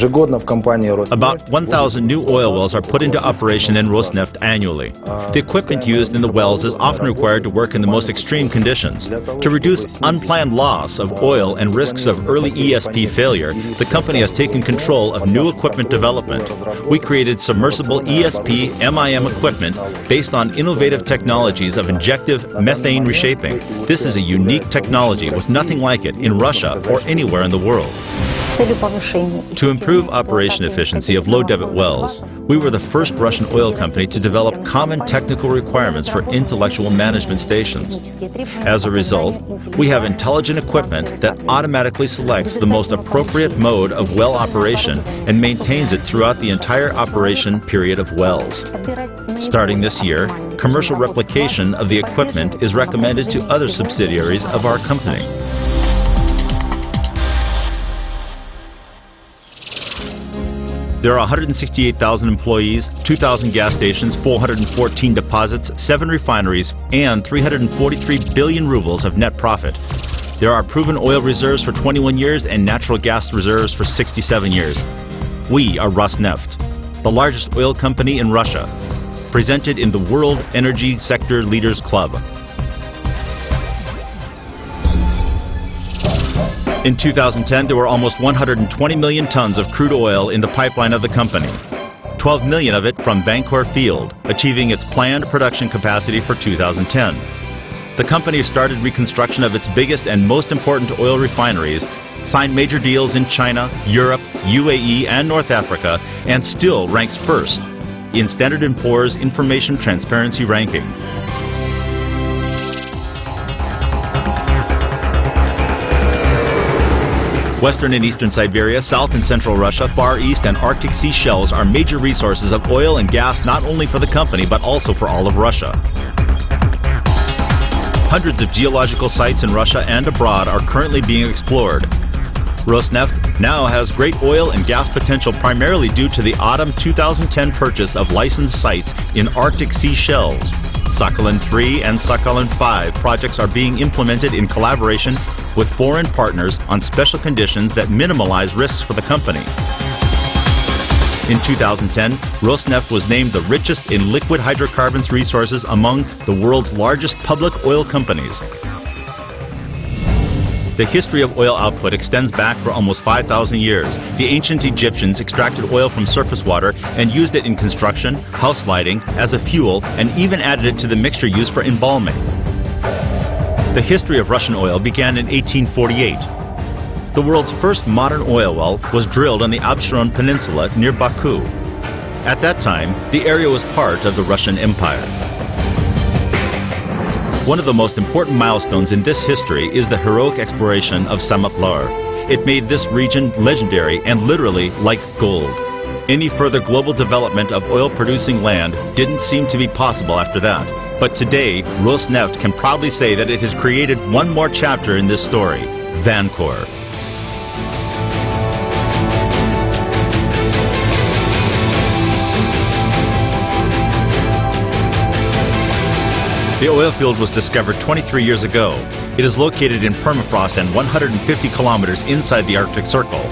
About 1,000 new oil wells are put into operation in Rosneft annually. The equipment used in the wells is often required to work in the most extreme conditions. To reduce unplanned loss of oil and risks of early ESP failure, the company has taken control of new equipment development. We created submersible ESP MIM equipment based on innovative technologies of injective methane reshaping. This is a unique technology with nothing like it in Russia or anywhere in the world. To improve operation efficiency of low-debit wells, we were the first Russian oil company to develop common technical requirements for intellectual management stations. As a result, we have intelligent equipment that automatically selects the most appropriate mode of well operation and maintains it throughout the entire operation period of wells. Starting this year, commercial replication of the equipment is recommended to other subsidiaries of our company. There are 168,000 employees, 2,000 gas stations, 414 deposits, 7 refineries, and 343 billion rubles of net profit. There are proven oil reserves for 21 years and natural gas reserves for 67 years. We are Rosneft, the largest oil company in Russia, presented in the World Energy Sector Leaders Club. In 2010, there were almost 120 million tons of crude oil in the pipeline of the company, 12 million of it from Vankor field, achieving its planned production capacity for 2010. The company started reconstruction of its biggest and most important oil refineries, signed major deals in China, Europe, UAE, and North Africa, and still ranks first in Standard & Poor's Information Transparency Ranking. Western and eastern Siberia, South and Central Russia, Far East and Arctic sea shelves are major resources of oil and gas not only for the company but also for all of Russia. Hundreds of geological sites in Russia and abroad are currently being explored. Rosneft now has great oil and gas potential primarily due to the autumn 2010 purchase of licensed sites in Arctic sea shelves. Sakhalin 3 and Sakhalin 5 projects are being implemented in collaboration with foreign partners on special conditions that minimize risks for the company. In 2010, Rosneft was named the richest in liquid hydrocarbons resources among the world's largest public oil companies. The history of oil output extends back for almost 5,000 years. The ancient Egyptians extracted oil from surface water and used it in construction, house lighting, as a fuel, and even added it to the mixture used for embalming. The history of Russian oil began in 1848. The world's first modern oil well was drilled on the Absheron Peninsula near Baku. At that time, the area was part of the Russian Empire. One of the most important milestones in this history is the heroic exploration of Samatlar. It made this region legendary and literally like gold. Any further global development of oil-producing land didn't seem to be possible after that. But today, Rosneft can proudly say that it has created one more chapter in this story, Vankor. The oil field was discovered 23 years ago. It is located in permafrost and 150 kilometers inside the Arctic Circle.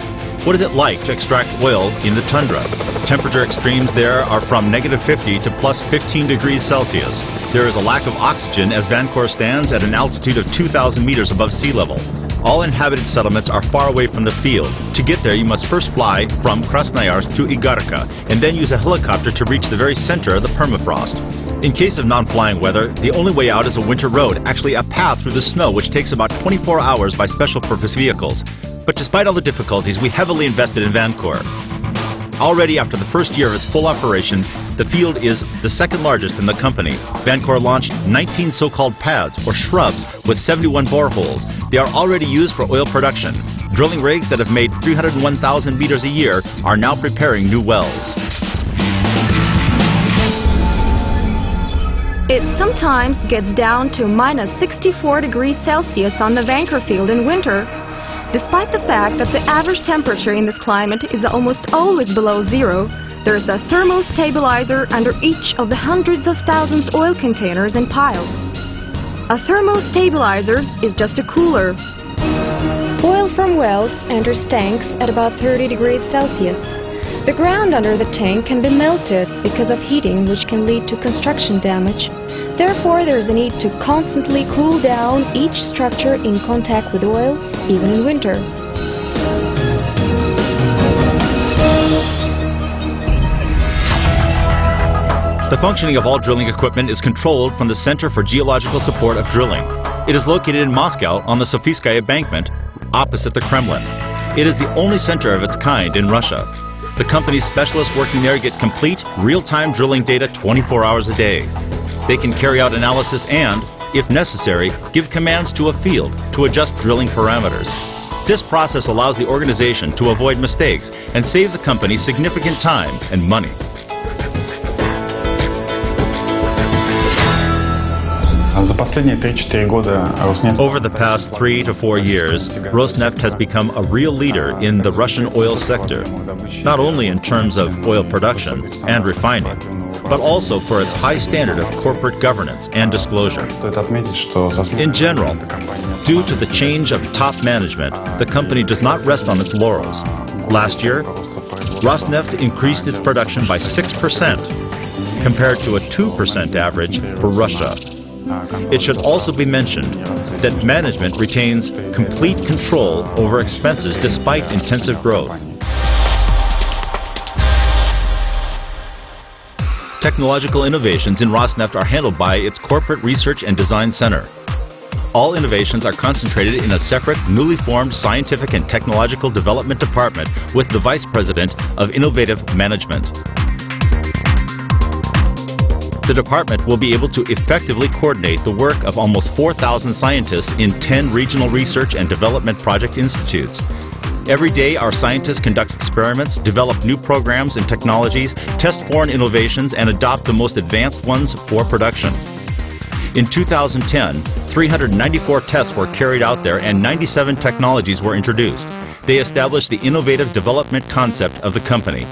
What is it like to extract oil in the tundra? Temperature extremes there are from -50 to +15 degrees Celsius. There is a lack of oxygen as Vankor stands at an altitude of 2,000 meters above sea level. All inhabited settlements are far away from the field. To get there, you must first fly from Krasnoyarsk to Igarka and then use a helicopter to reach the very center of the permafrost. In case of non-flying weather, the only way out is a winter road, actually a path through the snow, which takes about 24 hours by special-purpose vehicles. But despite all the difficulties, we heavily invested in Vankor. Already after the first year of its full operation, the field is the second largest in the company. Vankor launched 19 so-called pads, or shrubs, with 71 boreholes. They are already used for oil production. Drilling rigs that have made 301,000 meters a year are now preparing new wells. It sometimes gets down to -64 degrees Celsius on the Vankor field in winter. Despite the fact that the average temperature in this climate is almost always below zero, there is a thermostabilizer under each of the hundreds of thousands oil containers and piles. A thermostabilizer is just a cooler. Oil from wells enters tanks at about 30 degrees Celsius. The ground under the tank can be melted because of heating, which can lead to construction damage. Therefore, there is a need to constantly cool down each structure in contact with oil, even in winter. The functioning of all drilling equipment is controlled from the Center for Geological Support of Drilling. It is located in Moscow on the Sofiskaya embankment, opposite the Kremlin. It is the only center of its kind in Russia. The company's specialists working there get complete, real-time drilling data 24 hours a day. They can carry out analysis and, if necessary, give commands to a field to adjust drilling parameters. This process allows the organization to avoid mistakes and save the company significant time and money. Over the past 3 to 4 years, Rosneft has become a real leader in the Russian oil sector, not only in terms of oil production and refining, but also for its high standard of corporate governance and disclosure. In general, due to the change of top management, the company does not rest on its laurels. Last year, Rosneft increased its production by 6%, compared to a 2% average for Russia. It should also be mentioned that management retains complete control over expenses despite intensive growth. Technological innovations in Rosneft are handled by its Corporate Research and Design Center. All innovations are concentrated in a separate, newly formed Scientific and Technological Development Department with the Vice President of Innovative Management. The department will be able to effectively coordinate the work of almost 4,000 scientists in 10 regional research and development project institutes. Every day, our scientists conduct experiments, develop new programs and technologies, test foreign innovations, and adopt the most advanced ones for production. In 2010, 394 tests were carried out there and 97 technologies were introduced. They established the innovative development concept of the company.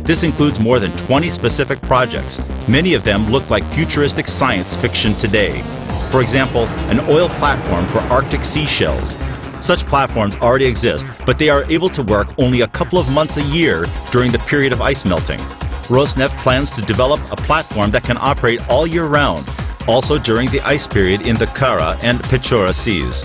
This includes more than 20 specific projects. Many of them look like futuristic science fiction today. For example, an oil platform for Arctic seashells. Such platforms already exist, but they are able to work only a couple of months a year during the period of ice melting. Rosneft plans to develop a platform that can operate all year round, also during the ice period in the Kara and Pechora seas.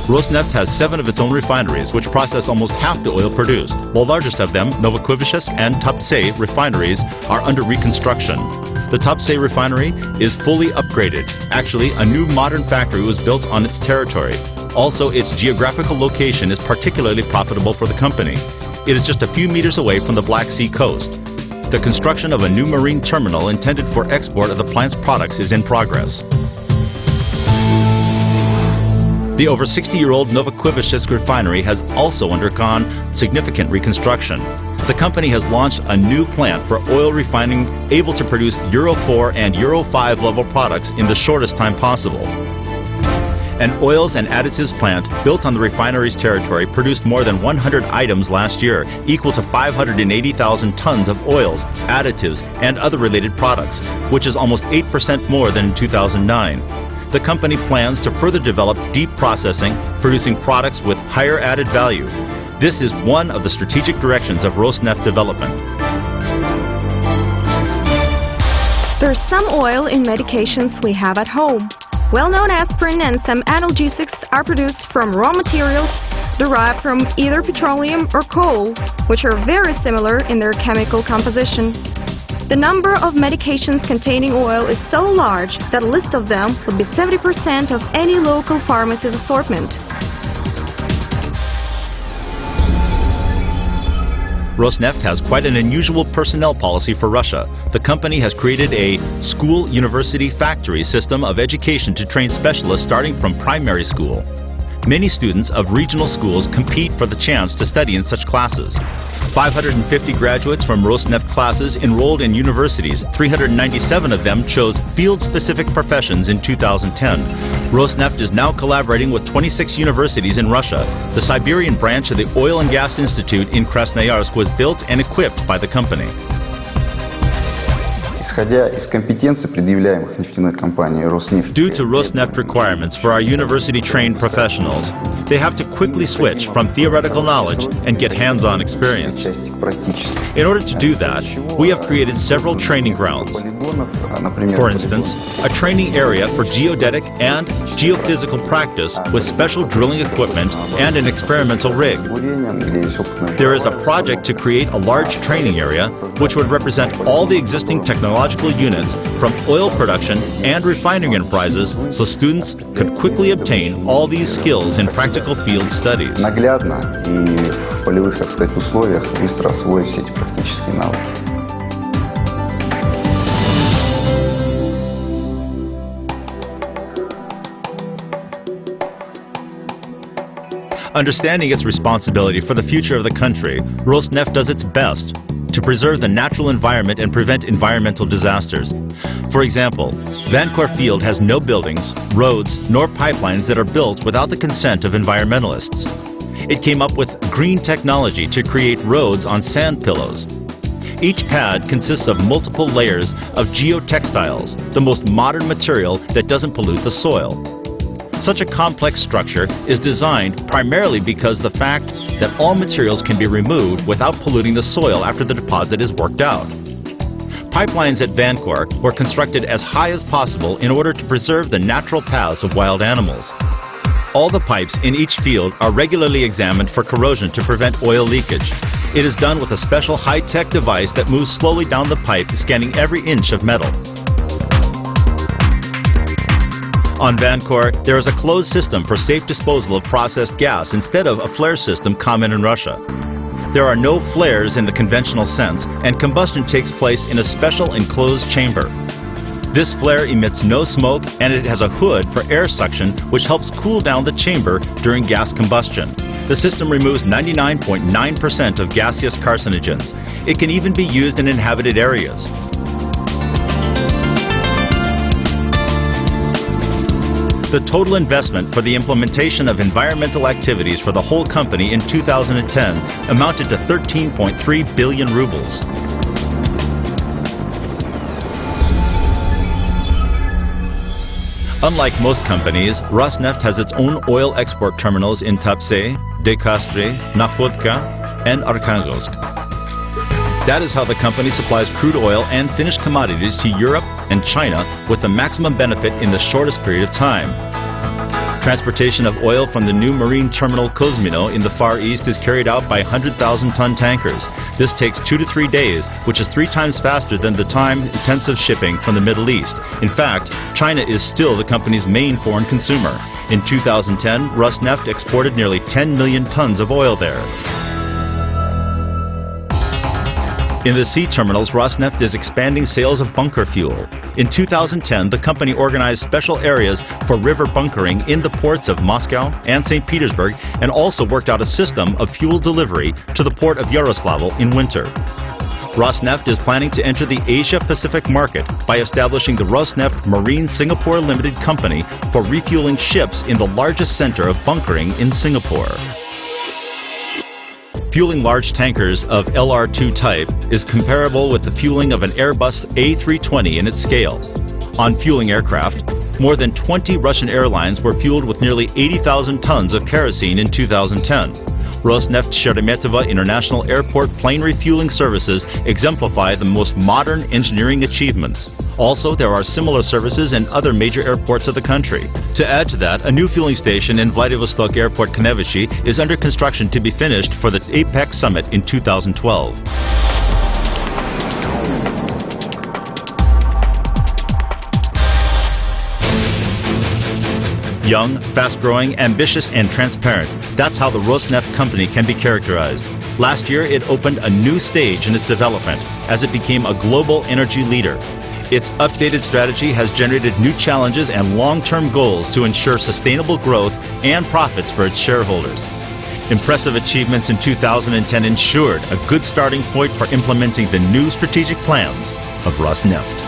Rosneft has 7 of its own refineries, which process almost half the oil produced. The largest of them, Novokuvishsk and Tuapse refineries, are under reconstruction. The Tuapse refinery is fully upgraded. Actually, a new modern factory was built on its territory. Also, its geographical location is particularly profitable for the company. It is just a few meters away from the Black Sea coast. The construction of a new marine terminal intended for export of the plant's products is in progress. The over 60-year-old Novokuvishsk refinery has also undergone significant reconstruction. The company has launched a new plant for oil refining able to produce Euro 4 and Euro 5 level products in the shortest time possible. An oils and additives plant built on the refinery's territory produced more than 100 items last year, equal to 580,000 tons of oils, additives, and other related products, which is almost 8% more than in 2009. The company plans to further develop deep processing, producing products with higher added value. This is one of the strategic directions of Rosneft development. There's some oil in medications we have at home. Well-known aspirin and some analgesics are produced from raw materials derived from either petroleum or coal, which are very similar in their chemical composition. The number of medications containing oil is so large that a list of them would be 70% of any local pharmacy's assortment. Rosneft has quite an unusual personnel policy for Russia. The company has created a school-university-factory system of education to train specialists starting from primary school. Many students of regional schools compete for the chance to study in such classes. 550 graduates from Rosneft classes enrolled in universities. 397 of them chose field-specific professions in 2010. Rosneft is now collaborating with 26 universities in Russia. The Siberian branch of the Oil and Gas Institute in Krasnoyarsk was built and equipped by the company. Исходя из компетенций, предъявляемых нефтяной компанией Rosneft. Due to Rosneft requirements for our university-trained professionals, they have to quickly switch from theoretical knowledge and get hands-on experience. In order to do that, we have created several training grounds. For instance, a training area for geodetic and geophysical practice with special drilling equipment and an experimental rig. There is a project to create a large training area which would represent all the existing technological units from oil production and refining enterprises, so students could quickly obtain all these skills in practical field studies. Наглядно и в полевых, так сказать, условиях быстро освоить все эти практические навыки. Understanding its responsibility for the future of the country, Rosneft does its best to preserve the natural environment and prevent environmental disasters. For example, Vancor Field has no buildings, roads, nor pipelines that are built without the consent of environmentalists. It came up with green technology to create roads on sand pillows. Each pad consists of multiple layers of geotextiles, the most modern material that doesn't pollute the soil. Such a complex structure is designed primarily because the fact that all materials can be removed without polluting the soil after the deposit is worked out. Pipelines at Vancor were constructed as high as possible in order to preserve the natural paths of wild animals. All the pipes in each field are regularly examined for corrosion to prevent oil leakage. It is done with a special high-tech device that moves slowly down the pipe, scanning every inch of metal. On Vancor, there is a closed system for safe disposal of processed gas instead of a flare system common in Russia. There are no flares in the conventional sense, and combustion takes place in a special enclosed chamber. This flare emits no smoke, and it has a hood for air suction which helps cool down the chamber during gas combustion. The system removes 99.9% of gaseous carcinogens. It can even be used in inhabited areas. The total investment for the implementation of environmental activities for the whole company in 2010 amounted to 13.3 billion rubles. Unlike most companies, Rosneft has its own oil export terminals in Tuapse, Dekastre, Nakhodka, and Arkhangelsk. That is how the company supplies crude oil and finished commodities to Europe and China with the maximum benefit in the shortest period of time. Transportation of oil from the new marine terminal Kozmino in the Far East is carried out by 100,000-ton tankers. This takes 2 to 3 days, which is 3 times faster than the time-intensive shipping from the Middle East. In fact, China is still the company's main foreign consumer. In 2010, Rosneft exported nearly 10 million tons of oil there. In the sea terminals, Rosneft is expanding sales of bunker fuel. In 2010, the company organized special areas for river bunkering in the ports of Moscow and St. Petersburg, and also worked out a system of fuel delivery to the port of Yaroslavl in winter. Rosneft is planning to enter the Asia-Pacific market by establishing the Rosneft Marine Singapore Limited Company for refueling ships in the largest center of bunkering in Singapore. Fueling large tankers of LR2 type is comparable with the fueling of an Airbus A320 in its scale. On fueling aircraft, more than 20 Russian airlines were fueled with nearly 80,000 tons of kerosene in 2010. Rosneft Sheremetyevo International Airport plane refueling services exemplify the most modern engineering achievements. Also, there are similar services in other major airports of the country. To add to that, a new fueling station in Vladivostok Airport Knevechi is under construction to be finished for the APEC summit in 2012. Young, fast-growing, ambitious, and transparent. That's how the Rosneft company can be characterized. Last year, it opened a new stage in its development as it became a global energy leader. Its updated strategy has generated new challenges and long-term goals to ensure sustainable growth and profits for its shareholders. Impressive achievements in 2010 ensured a good starting point for implementing the new strategic plans of Rosneft.